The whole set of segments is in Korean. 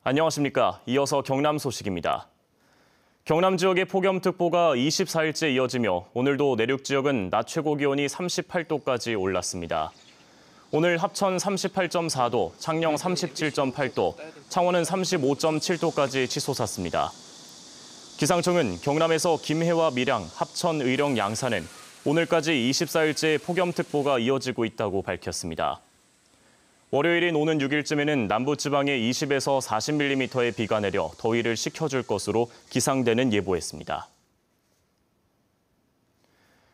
안녕하십니까. 이어서 경남 소식입니다. 경남 지역의 폭염특보가 24일째 이어지며 오늘도 내륙 지역은 낮 최고 기온이 38도까지 올랐습니다. 오늘 합천 38.4도, 창녕 37.8도, 창원은 35.7도까지 치솟았습니다. 기상청은 경남에서 김해와 밀양, 합천, 의령, 양산은 오늘까지 24일째 폭염특보가 이어지고 있다고 밝혔습니다. 월요일인 오는 6일쯤에는 남부지방에 20에서 40mm의 비가 내려 더위를 식혀줄 것으로 기상대는 예보했습니다.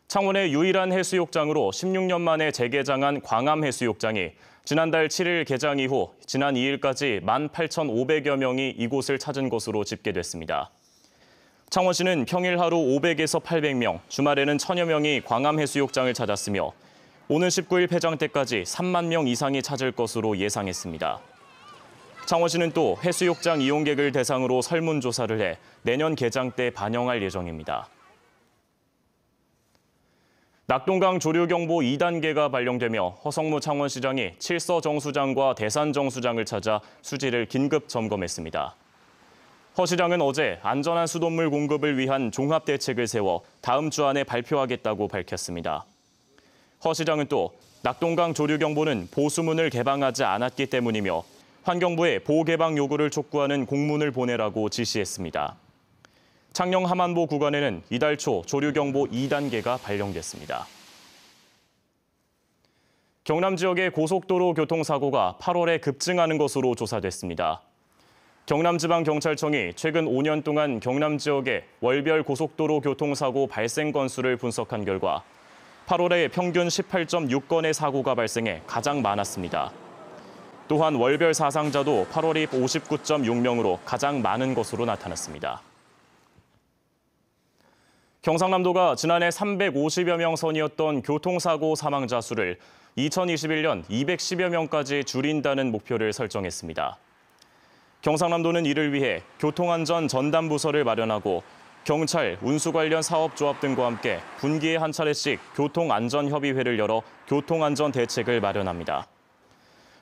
창원의 유일한 해수욕장으로 16년 만에 재개장한 광암해수욕장이 지난달 7일 개장 이후 지난 2일까지 18,500여 명이 이곳을 찾은 것으로 집계됐습니다. 창원시는 평일 하루 500에서 800명, 주말에는 1,000여 명이 광암해수욕장을 찾았으며 오는 19일 폐장 때까지 3만 명 이상이 찾을 것으로 예상했습니다. 창원시는 또 해수욕장 이용객을 대상으로 설문조사를 해 내년 개장 때 반영할 예정입니다. 낙동강 조류경보 2단계가 발령되며 허성무 창원시장이 칠서 정수장과 대산 정수장을 찾아 수지를 긴급 점검했습니다. 허 시장은 어제 안전한 수돗물 공급을 위한 종합대책을 세워 다음 주 안에 발표하겠다고 밝혔습니다. 허 시장은 또 낙동강 조류경보는 보수문을 개방하지 않았기 때문이며 환경부에 보호 개방 요구를 촉구하는 공문을 보내라고 지시했습니다. 창녕 함안보 구간에는 이달 초 조류경보 2단계가 발령됐습니다. 경남 지역의 고속도로 교통사고가 8월에 급증하는 것으로 조사됐습니다. 경남지방경찰청이 최근 5년 동안 경남 지역의 월별 고속도로 교통사고 발생 건수를 분석한 결과 8월에 평균 18.6건의 사고가 발생해 가장 많았습니다. 또한 월별 사상자도 8월이 59.6명으로 가장 많은 것으로 나타났습니다. 경상남도가 지난해 350여 명 선이었던 교통사고 사망자 수를 2021년 210여 명까지 줄인다는 목표를 설정했습니다. 경상남도는 이를 위해 교통안전 전담부서를 마련하고 경찰, 운수 관련 사업조합 등과 함께 분기에 한 차례씩 교통안전협의회를 열어 교통안전 대책을 마련합니다.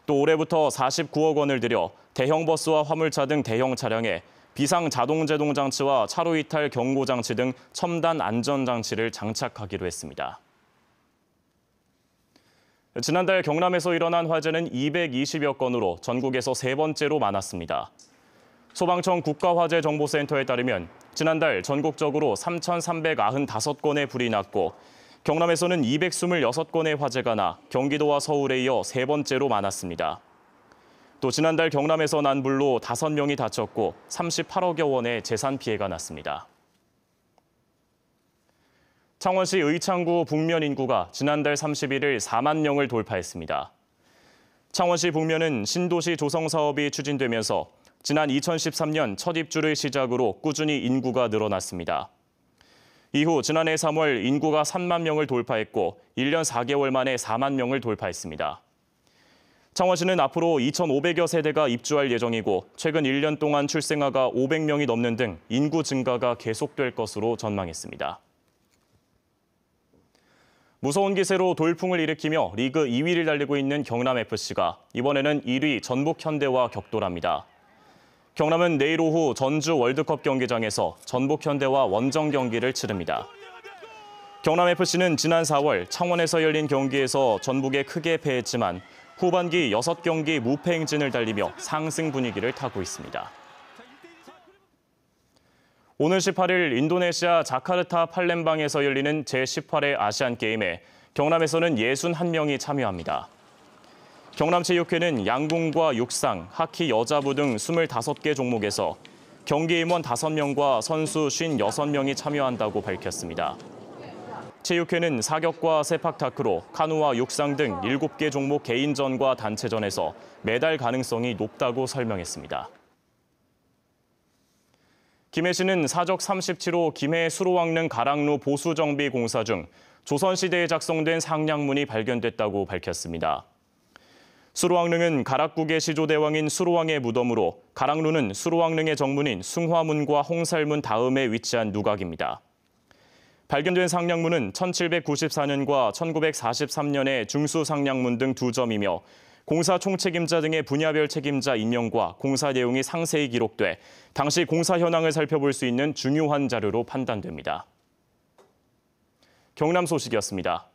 또 올해부터 49억 원을 들여 대형 버스와 화물차 등 대형 차량에 비상 자동제동 장치와 차로 이탈 경고 장치 등 첨단 안전 장치를 장착하기로 했습니다. 지난달 경남에서 일어난 화재는 220여 건으로 전국에서 세 번째로 많았습니다. 소방청 국가화재정보센터에 따르면 지난달 전국적으로 3,395건의 불이 났고 경남에서는 226건의 화재가 나 경기도와 서울에 이어 세 번째로 많았습니다. 또 지난달 경남에서 난 불로 5명이 다쳤고 38억여 원의 재산 피해가 났습니다. 창원시 의창구 북면 인구가 지난달 31일 4만 명을 돌파했습니다. 창원시 북면은 신도시 조성 사업이 추진되면서 지난 2013년 첫 입주를 시작으로 꾸준히 인구가 늘어났습니다. 이후 지난해 3월 인구가 3만 명을 돌파했고 1년 4개월 만에 4만 명을 돌파했습니다. 창원시는 앞으로 2,500여 세대가 입주할 예정이고 최근 1년 동안 출생아가 500명이 넘는 등 인구 증가가 계속될 것으로 전망했습니다. 무서운 기세로 돌풍을 일으키며 리그 2위를 달리고 있는 경남FC가 이번에는 1위 전북현대와 격돌합니다. 경남은 내일 오후 전주 월드컵 경기장에서 전북현대와 원정 경기를 치릅니다. 경남FC는 지난 4월 창원에서 열린 경기에서 전북에 크게 패했지만 후반기 6경기 무패 행진을 달리며 상승 분위기를 타고 있습니다. 오늘 18일 인도네시아 자카르타 팔렘방에서 열리는 제18회 아시안게임에 경남에서는 61명이 참여합니다. 경남체육회는 양궁과 육상, 하키 여자부 등 25개 종목에서 경기 임원 5명과 선수 56명이 참여한다고 밝혔습니다. 체육회는 사격과 세팍타크로 카누와 육상 등 7개 종목 개인전과 단체전에서 메달 가능성이 높다고 설명했습니다. 김해시는 사적 37호 김해 수로왕릉 가랑루 보수정비 공사 중 조선시대에 작성된 상량문이 발견됐다고 밝혔습니다. 수로왕릉은 가락국의 시조대왕인 수로왕의 무덤으로 가랑루는 수로왕릉의 정문인 숭화문과 홍살문 다음에 위치한 누각입니다. 발견된 상량문은 1794년과 1943년의 중수상량문 등 2점이며 공사 총책임자 등의 분야별 책임자 임명과 공사 내용이 상세히 기록돼 당시 공사 현황을 살펴볼 수 있는 중요한 자료로 판단됩니다. 경남 소식이었습니다.